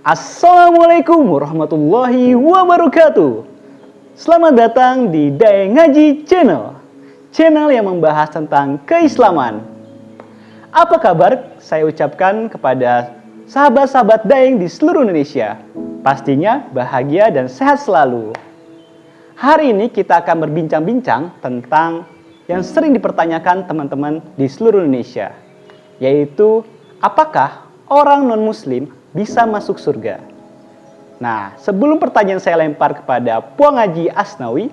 Assalamualaikum warahmatullahi wabarakatuh. Selamat datang di Daeng Ngaji Channel, channel yang membahas tentang keislaman. Apa kabar saya ucapkan kepada sahabat-sahabat Daeng di seluruh Indonesia. Pastinya bahagia dan sehat selalu. Hari ini kita akan berbincang-bincang tentang yang sering dipertanyakan teman-teman di seluruh Indonesia, yaitu apakah orang non-muslim bisa masuk surga? Nah, sebelum pertanyaan saya lempar kepada Puang Haji Asnawi,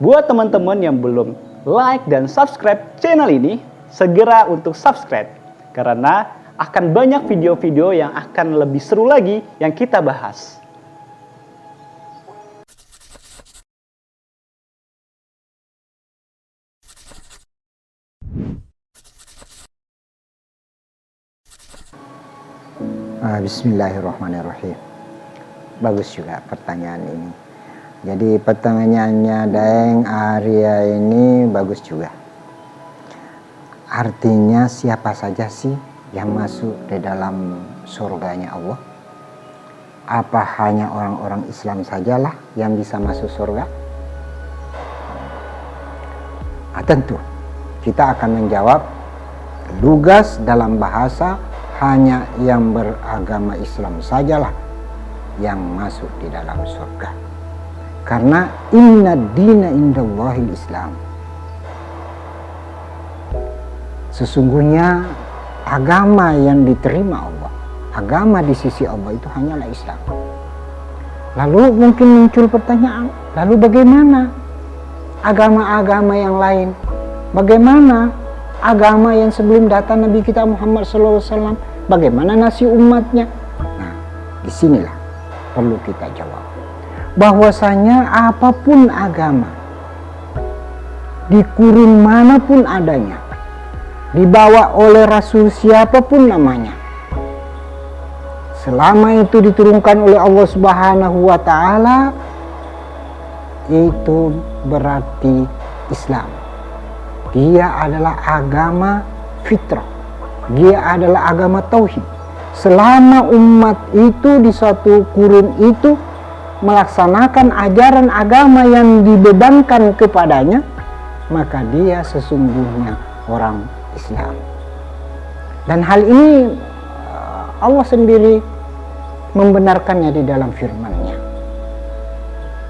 buat teman-teman yang belum like dan subscribe channel ini, segera untuk subscribe. Karena akan banyak video-video yang akan lebih seru lagi yang kita bahas. Bismillahirrahmanirrahim. Bagus juga pertanyaan ini. Jadi pertanyaannya Daeng Arya ini bagus juga. Artinya siapa saja sih yang masuk di dalam surganya Allah? Apa hanya orang-orang Islam sajalah yang bisa masuk surga? Tentu kita akan menjawab lugas dalam bahasa hanya yang beragama Islam sajalah yang masuk di dalam surga. Karena inna dina indallahil Islam. Sesungguhnya agama yang diterima Allah, agama di sisi Allah itu hanyalah Islam. Lalu mungkin muncul pertanyaan, lalu bagaimana agama-agama yang lain? Bagaimana agama yang sebelum datang Nabi kita Muhammad SAW? Bagaimana nasib umatnya? Nah, disinilah perlu kita jawab. Bahwasanya apapun agama, di kurun manapun adanya, dibawa oleh Rasul siapapun namanya, selama itu diturunkan oleh Allah Subhanahu wa Ta'ala, itu berarti Islam. Dia adalah agama fitrah, dia adalah agama tauhid. Selama umat itu di suatu kurun itu melaksanakan ajaran agama yang dibebankan kepadanya, maka dia sesungguhnya orang Islam. Dan hal ini Allah sendiri membenarkannya di dalam firman-Nya.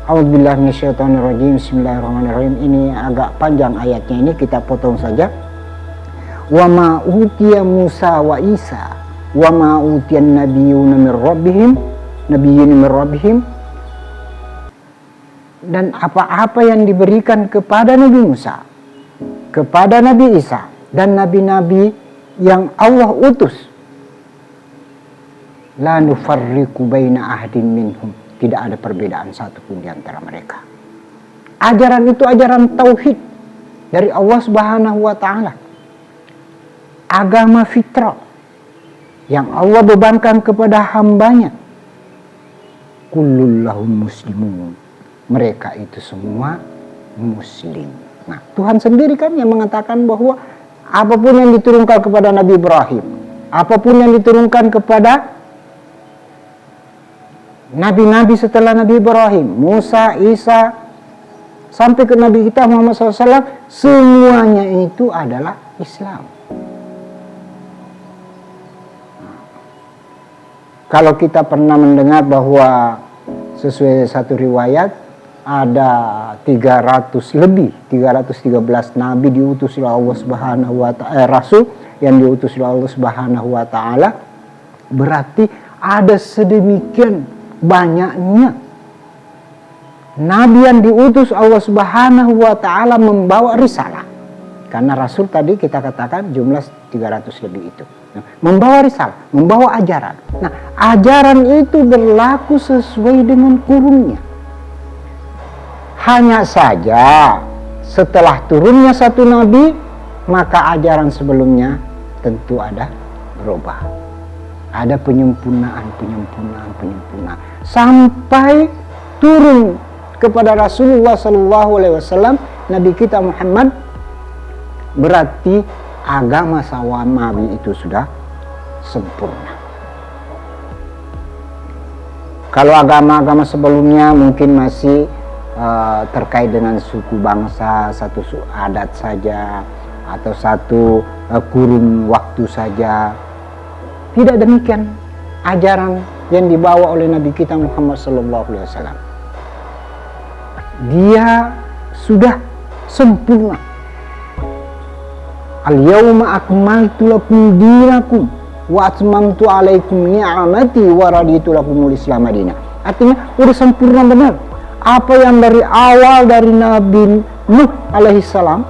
A'udzubillahi minasyaitonirrajim. Bismillahirrahmanirrahim. Ini agak panjang ayatnya, ini kita potong saja. Wa ma utiya Musa wa Isa wa ma utiyan nabiyyuna min rabbihim, dan apa-apa yang diberikan kepada Nabi Musa, kepada Nabi Isa, dan nabi-nabi yang Allah utus, la nufarriqu baina ahadin minhum, tidak ada perbedaan satupun di antara mereka. Ajaran itu ajaran tauhid dari Allah Subhanahu wa Ta'ala, agama fitrah yang Allah bebankan kepada hambanya. Kullun muslimun, mereka itu semua muslim. Nah, Tuhan sendiri kan yang mengatakan bahwa apapun yang diturunkan kepada Nabi Ibrahim, apapun yang diturunkan kepada nabi-nabi setelah Nabi Ibrahim, Musa, Isa, sampai ke Nabi kita Muhammad SAW, semuanya itu adalah Islam. Kalau kita pernah mendengar bahwa sesuai satu riwayat ada 313 nabi diutus oleh Allah Subhanahu wa Ta'ala, rasul yang diutus oleh Allah Subhanahu wa Ta'ala, berarti ada sedemikian banyaknya nabi yang diutus Allah Subhanahu wa Ta'ala membawa risalah. Karena rasul tadi kita katakan jumlah 300 lebih itu. Nah, membawa risalah, membawa ajaran. Nah, ajaran itu berlaku sesuai dengan kurunnya. Hanya saja setelah turunnya satu nabi, maka ajaran sebelumnya tentu ada berubah. Ada penyempurnaan sampai turun kepada Rasulullah SAW, Nabi kita Muhammad, berarti agama samawi itu sudah sempurna. Kalau agama-agama sebelumnya mungkin masih terkait dengan suku bangsa, satu adat saja, atau satu kurun waktu saja. Tidak demikian ajaran yang dibawa oleh Nabi kita Muhammad SAW. Dia sudah sempurna. Al-yawma akmaltu lakum dinakum wa atmamtu alaikum ni'amati wa raditu lakumul Islam madinah. Artinya udah sempurna benar. Apa yang dari awal dari Nabi Nuh alaihissalam,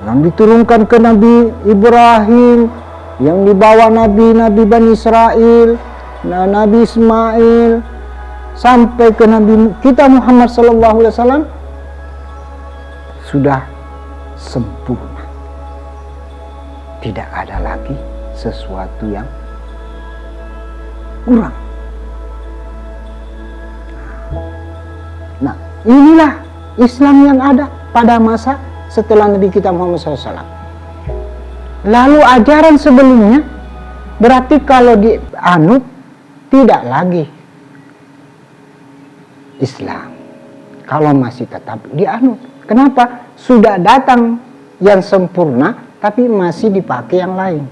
yang diturunkan ke Nabi Ibrahim, yang dibawa Nabi Bani Israel, Nabi Ismail, sampai ke Nabi kita Muhammad SAW, sudah sempurna. Tidak ada lagi sesuatu yang kurang. Nah, inilah Islam yang ada pada masa setelah Nabi kita Muhammad SAW. Lalu ajaran sebelumnya berarti kalau dianut tidak lagi Islam. Kalau masih tetap dianut. Kenapa? Sudah datang yang sempurna tapi masih dipakai yang lain.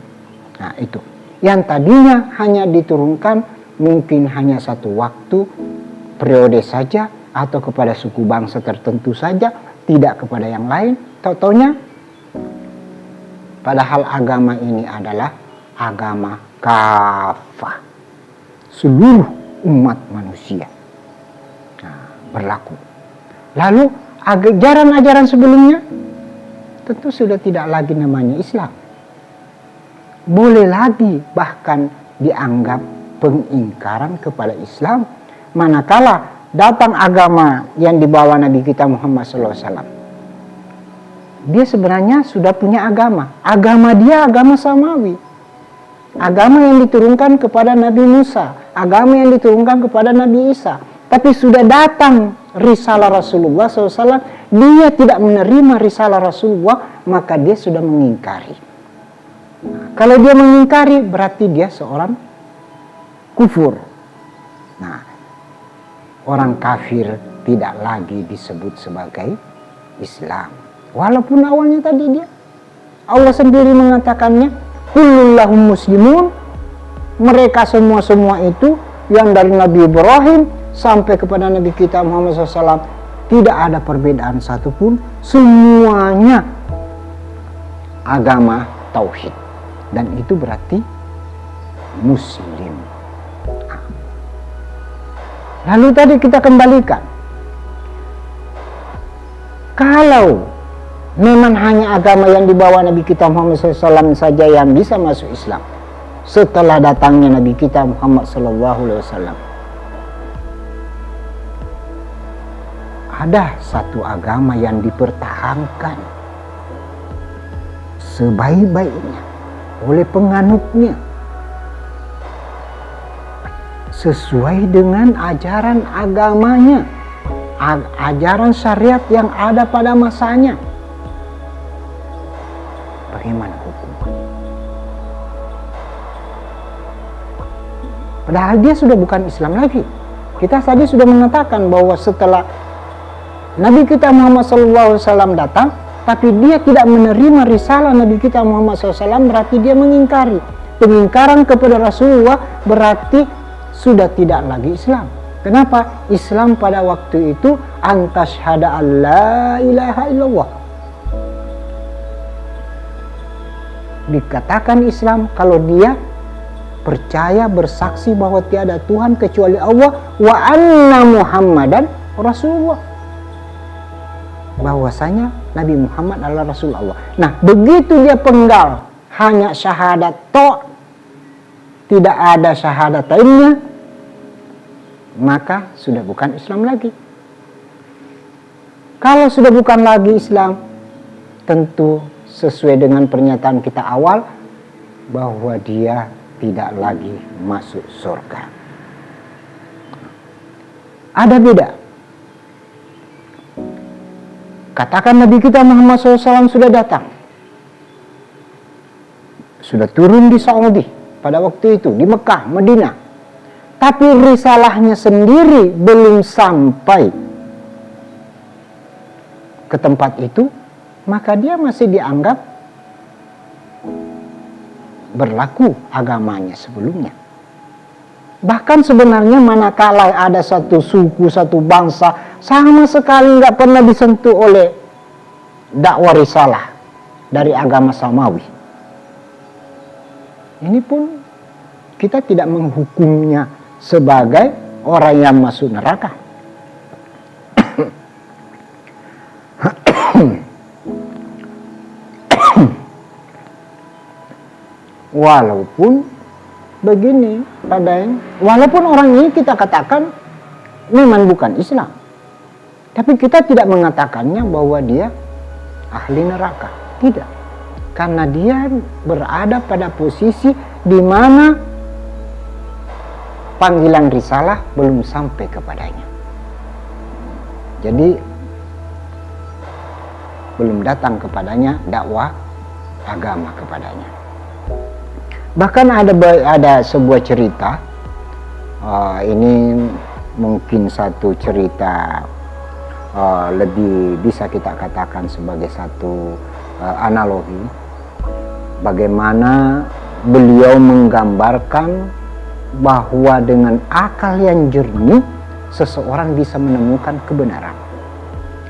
Nah itu. Yang tadinya hanya diturunkan mungkin hanya satu waktu, periode saja, atau kepada suku bangsa tertentu saja, tidak kepada yang lain. Taunya padahal agama ini adalah agama kafah, seluruh umat manusia berlaku. Lalu ajaran-ajaran sebelumnya tentu sudah tidak lagi namanya Islam. Boleh lagi bahkan dianggap pengingkaran kepada Islam, manakala datang agama yang dibawa Nabi kita Muhammad SAW. Dia sebenarnya sudah punya agama. Agama dia agama samawi. Agama yang diturunkan kepada Nabi Musa. Agama yang diturunkan kepada Nabi Isa. Tapi sudah datang risalah Rasulullah SAW. Dia tidak menerima risalah Rasulullah, maka dia sudah mengingkari. Nah, kalau dia mengingkari berarti dia seorang kufur. Nah, orang kafir tidak lagi disebut sebagai Islam. Walaupun awalnya tadi Allah sendiri mengatakannya, kullun lahum muslimun, mereka semua itu yang dari Nabi Ibrahim sampai kepada Nabi kita Muhammad SAW tidak ada perbedaan satupun, semuanya agama tauhid, dan itu berarti muslim. Lalu tadi kita kembalikan, kalau memang hanya agama yang dibawa Nabi kita Muhammad SAW saja yang bisa masuk Islam setelah datangnya Nabi kita Muhammad SAW, ada satu agama yang dipertahankan sebaik-baiknya oleh penganutnya sesuai dengan ajaran agamanya, ajaran syariat yang ada pada masanya. Bagaimana hukumnya? Padahal dia sudah bukan Islam lagi. Kita tadi sudah mengatakan bahwa setelah Nabi kita Muhammad SAW datang, tapi dia tidak menerima risalah Nabi kita Muhammad SAW, berarti dia mengingkari. Pengingkaran kepada Rasulullah berarti sudah tidak lagi Islam. Kenapa? Islam pada waktu itu antasyhada alla ilaha illallah. Dikatakan Islam kalau dia percaya, bersaksi bahwa tiada Tuhan kecuali Allah, wa anna Muhammadan Rasulullah, bahwasanya Nabi Muhammad adalah Rasul Allah. Nah, begitu dia penggal hanya syahadat to', tidak ada syahadat lainnya, maka sudah bukan Islam lagi. Kalau sudah bukan lagi Islam, tentu sesuai dengan pernyataan kita awal bahwa dia tidak lagi masuk surga. Ada beda. Katakan Nabi kita Muhammad SAW sudah datang, sudah turun di Saudi pada waktu itu, di Mekah, Madinah. tapi risalahnya sendiri belum sampai ke tempat itu, maka dia masih dianggap berlaku agamanya sebelumnya. Bahkan sebenarnya manakala ada satu suku, satu bangsa sama sekali nggak pernah disentuh oleh dakwah risalah dari agama samawi, ini pun kita tidak menghukumnya sebagai orang yang masuk neraka. Walaupun begini padanya, walaupun orang ini kita katakan memang bukan Islam, tapi kita tidak mengatakannya bahwa dia ahli neraka. Tidak, karena dia berada pada posisi di mana panggilan risalah belum sampai kepadanya. Jadi belum datang kepadanya dakwah agama kepadanya. Bahkan ada sebuah cerita, ini mungkin satu cerita lebih bisa kita katakan sebagai satu analogi, bagaimana beliau menggambarkan bahwa dengan akal yang jernih seseorang bisa menemukan kebenaran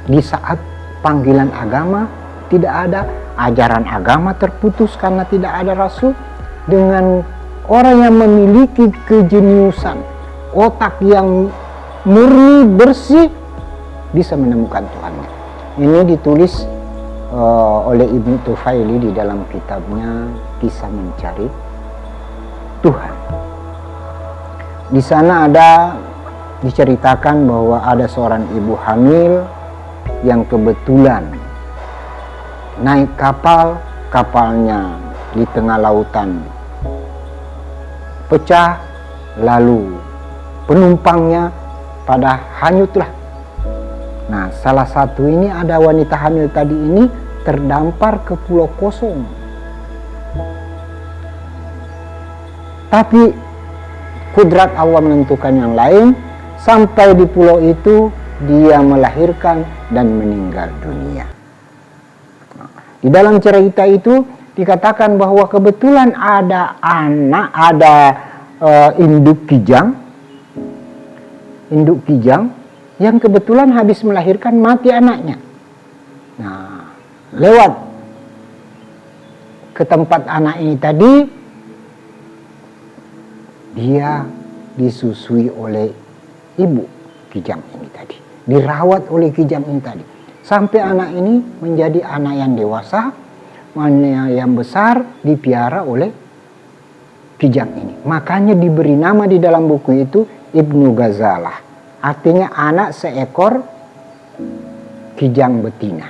di saat panggilan agama tidak ada, ajaran agama terputus karena tidak ada rasul. Dengan orang yang memiliki kejeniusan, otak yang murni, bersih, bisa menemukan Tuhannya. Ini ditulis oleh Ibnu Tufaili di dalam kitabnya Kisah Mencari Tuhan. Di sana ada diceritakan bahwa ada seorang ibu hamil yang kebetulan naik kapal, kapalnya di tengah lautan pecah, lalu penumpangnya pada hanyutlah. Nah, salah satu ini ada wanita hamil tadi ini terdampar ke pulau kosong. Tapi kudrat Allah menentukan yang lain, sampai di pulau itu dia melahirkan dan meninggal dunia. Di dalam cerita itu dikatakan bahwa kebetulan ada anak, ada induk kijang yang kebetulan habis melahirkan, mati anaknya. Nah, lewat ke tempat anak ini tadi, dia disusui oleh ibu kijang ini tadi, dirawat oleh kijang ini tadi, sampai anak ini menjadi anak yang dewasa, anak yang besar, dipiara oleh kijang ini. Makanya diberi nama di dalam buku itu Ibnu Ghazalah, artinya anak seekor kijang betina.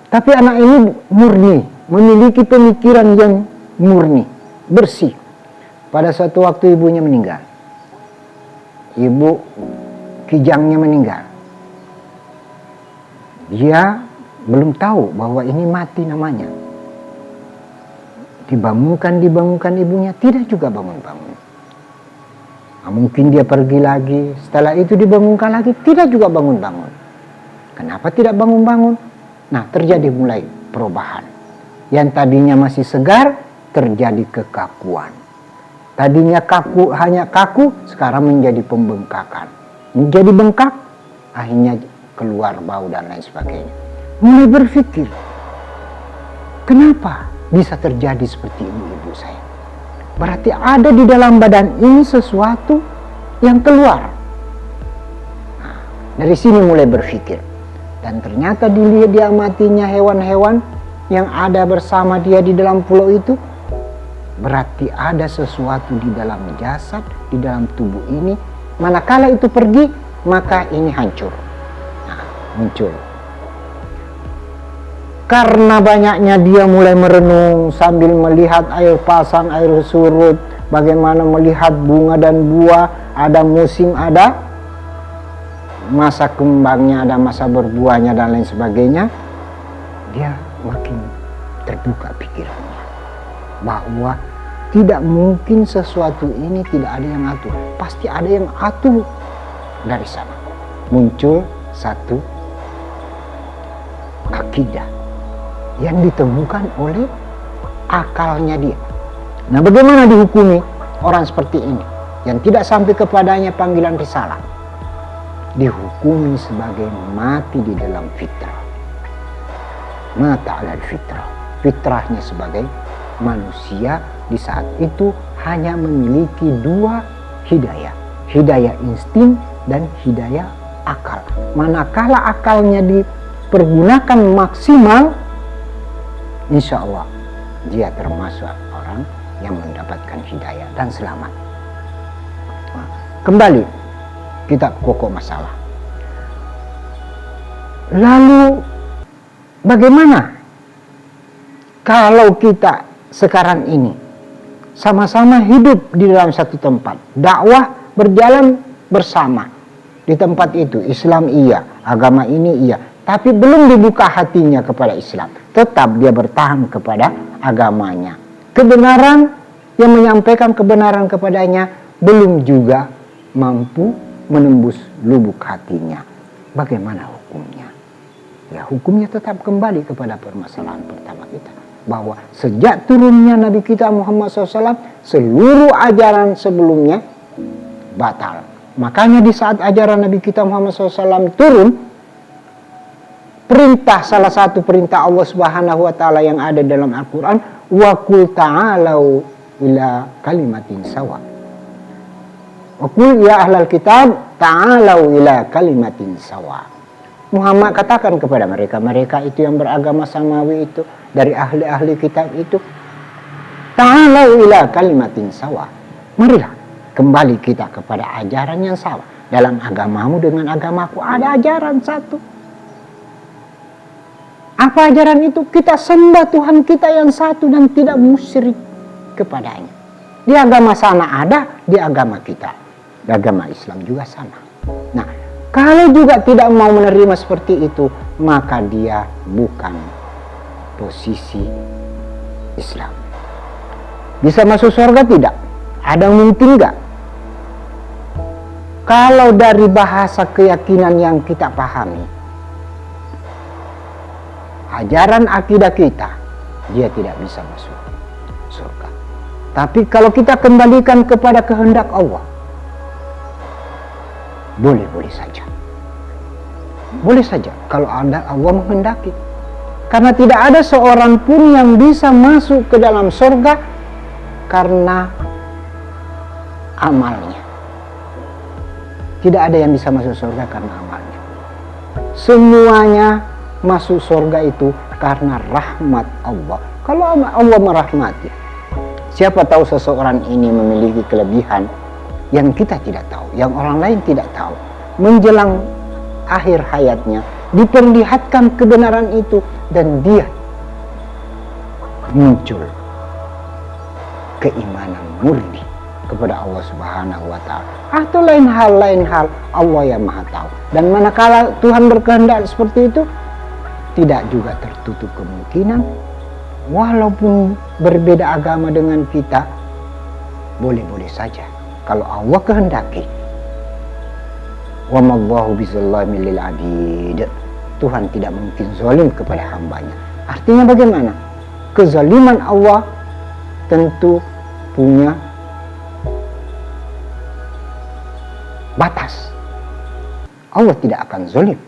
Tapi anak ini murni, memiliki pemikiran yang murni, bersih. Pada suatu waktu ibunya meninggal, ibu kijangnya meninggal. Dia belum tahu bahwa ini mati namanya. Dibangunkan ibunya, tidak juga bangun-bangun. Nah, mungkin dia pergi lagi, setelah itu dibangunkan lagi, tidak juga bangun-bangun. Kenapa tidak bangun-bangun? Nah, terjadi mulai perubahan. Yang tadinya masih segar, terjadi kekakuan. Tadinya kaku, hanya kaku, sekarang menjadi pembengkakan. Menjadi bengkak, akhirnya keluar bau dan lain sebagainya. Mulai berpikir, kenapa bisa terjadi seperti ibu-ibu saya? Berarti ada di dalam badan ini sesuatu yang keluar. Nah, dari sini mulai berpikir. Dan ternyata dilihat dia matinya hewan-hewan yang ada bersama dia di dalam pulau itu, berarti ada sesuatu di dalam jasad, di dalam tubuh ini. Manakala itu pergi, maka ini hancur. Nah, muncul. Karena banyaknya dia mulai merenung sambil melihat air pasang, air surut, bagaimana melihat bunga dan buah, ada musim, ada masa kembangnya, ada masa berbuahnya dan lain sebagainya. Dia makin terbuka pikirannya bahwa Tidak mungkin sesuatu ini tidak ada yang atur. Pasti ada yang atur dari sana. Muncul satu akidah yang ditemukan oleh akalnya dia. Nah, bagaimana dihukumi orang seperti ini yang tidak sampai kepadanya panggilan risalah? Dihukumi sebagai mati di dalam fitrah. Mata ala fitrah. Fitrahnya sebagai manusia di saat itu hanya memiliki dua hidayah. Hidayah insting dan hidayah akal. Manakala akalnya dipergunakan maksimal, insya Allah dia termasuk orang yang mendapatkan hidayah dan selamat. Nah, kembali kita pokok masalah. Lalu bagaimana kalau kita sekarang ini sama-sama hidup di dalam satu tempat, dakwah berjalan bersama di tempat itu, Islam iya, agama ini iya, tapi belum dibuka hatinya kepada Islam, tetap dia bertahan kepada agamanya. Kebenaran yang menyampaikan kebenaran kepadanya belum juga mampu menembus lubuk hatinya. Bagaimana hukumnya? Ya, hukumnya tetap kembali kepada permasalahan pertama kita, bahwa sejak turunnya Nabi kita Muhammad SAW, seluruh ajaran sebelumnya batal. Makanya di saat ajaran Nabi kita Muhammad SAW turun, perintah, salah satu perintah Allah Subhanahu wa Ta'ala yang ada dalam Al-Quran, wa qul ta'alau ila kalimatin sawa. Wa qul ya ahlal kitab ta'alau ila kalimatin sawa. Muhammad katakan kepada mereka itu yang beragama samawi itu, dari ahli-ahli kitab itu, ta'alau ila kalimatin sawa. Marilah kembali kita kepada ajaran yang sama. Dalam agamamu dengan agamaku ada ajaran satu. Apa ajaran itu? Kita sembah Tuhan kita yang satu dan tidak musyrik kepadanya. Di agama sana ada, di agama kita, di agama Islam juga sama. Nah, kalau juga tidak mau menerima seperti itu, maka dia bukan posisi Islam. Bisa masuk surga tidak? Ada mungkin enggak? Kalau dari bahasa keyakinan yang kita pahami, ajaran akidah kita, dia tidak bisa masuk surga. Tapi kalau kita kembalikan kepada kehendak Allah, boleh-boleh saja. Boleh saja kalau Allah menghendaki. Karena tidak ada seorang pun yang bisa masuk ke dalam surga karena amalnya. Tidak ada yang bisa masuk surga karena amalnya. Semuanya masuk surga itu karena rahmat Allah. Kalau Allah merahmati, siapa tahu seseorang ini memiliki kelebihan yang kita tidak tahu, yang orang lain tidak tahu. Menjelang akhir hayatnya diperlihatkan kebenaran itu dan dia muncul keimanan murni kepada Allah Subhanahu wa Ta'ala, atau lain hal Allah yang Maha tahu. Dan manakala Tuhan berkehendak seperti itu, tidak juga tertutup kemungkinan walaupun berbeda agama dengan kita, boleh-boleh saja kalau Allah kehendaki. Wa mallahu bizallamin lil abid. Tuhan tidak mungkin zalim kepada hambanya. Artinya bagaimana? Kezaliman Allah tentu punya batas. Allah tidak akan zalim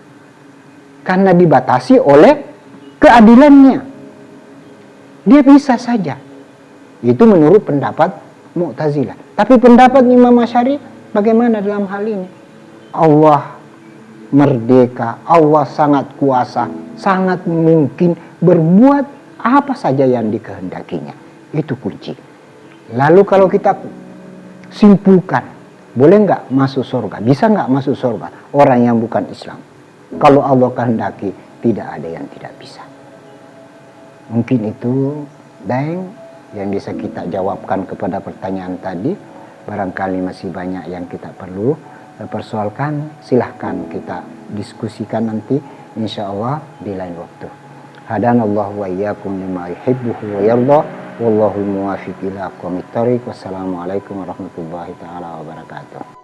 karena dibatasi oleh keadilannya. Dia bisa saja. Itu menurut pendapat Mu'tazilah. Tapi pendapat Imam Asy'ari bagaimana dalam hal ini? Allah merdeka, Allah sangat kuasa, sangat mungkin berbuat apa saja yang dikehendakinya. Itu kunci. Lalu kalau kita simpulkan, boleh nggak masuk surga? Bisa nggak masuk surga orang yang bukan Islam? Kalau Allah kehendaki, tidak ada yang tidak bisa. Mungkin itu, Deng, yang bisa kita jawabkan kepada pertanyaan tadi. Barangkali masih banyak yang kita perlu persoalkan. Silahkan kita diskusikan nanti, insya Allah di lain waktu. Hadanallahu wa iyyakum lima yuhibbuhu wa yarda. Wallahul muwaffiq ila aqwamit thoriq. Wassalamualaikum warahmatullahi taala wabarakatuh.